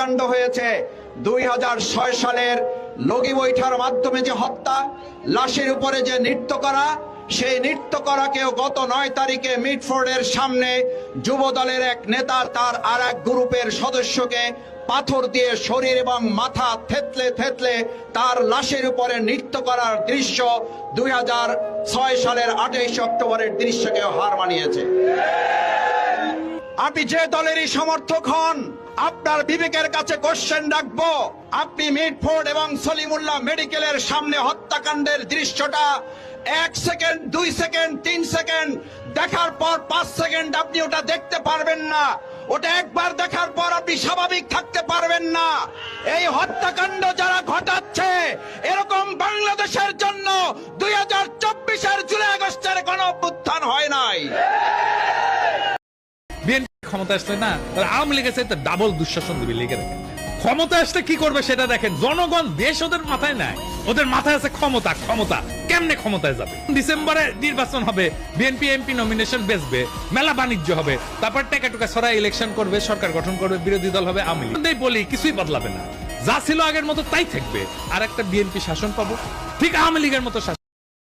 হত্যাকাণ্ড হয়েছে। 2006 সালের লগি বৈঠার মাধ্যমে যে হত্যা, লাশের উপরে যে নৃত্য করা, সেই নৃত্য করাকেও গত 9 তারিখে মিডফোর্ডের সামনে যুব দলের এক নেতা তার আর এক গ্রুপের সদস্যকে পাথর দিয়ে শরীর এবং মাথা থেতলে থেতলে তার লাশের উপরে নৃত্য করার দৃশ্য 2006 সালের 28 অক্টোবরের দৃশ্যকেও হার মানিয়েছে। আপনি যে দলেরই সমর্থক হন, আপনার বিবেকের কাছে কোশ্চেন রাখবো, আপনি মিডফোর্ড এবং সলিমুল্লাহ মেডিকেলের সামনে হত্যাকাণ্ডের দৃশ্যটা 1 সেকেন্ড, 2 সেকেন্ড, 3 সেকেন্ড দেখার পর 5 সেকেন্ড আপনি ওটা দেখতে পারবেন না। ওটা একবার দেখার পর আপনি স্বাভাবিক থাকতে পারবেন না। এই হত্যাকাণ্ড যারা ঘটাচ্ছে, এরকম বাংলাদেশের জন্য 2024-এর জুলাই আগস্টের কোনো অভ্যুত্থান হয় নাই। বিএনপি ক্ষমতা আসলে না, আওয়ামী লীগের চাইতে ডাবল দুঃশাসন দিবে। লিখে দেখেন ক্ষমতা আসলে কি করবে সেটা দেখেন। জনগণ দেশ ওদের মাথায় নাই, ওদের মাথায় আছে ক্ষমতা। ক্ষমতা কেমনে ক্ষমতায় যাবে? ডিসেম্বরে নির্বাচন হবে, বিএনপি এমপি নমিনেশন বেচবে, মেলা বাণিজ্য হবে, তারপর টেকা টুকা ছড়াই ইলেকশন করবে, সরকার গঠন করবে, বিরোধী দল হবে আওয়ামী লীগ। বলি কিছুই বদলাবে না, যা ছিল আগের মতো তাই থাকবে। আর একটা বিএনপি শাসন পাবো, ঠিক আওয়ামী লীগের মতো শাসন।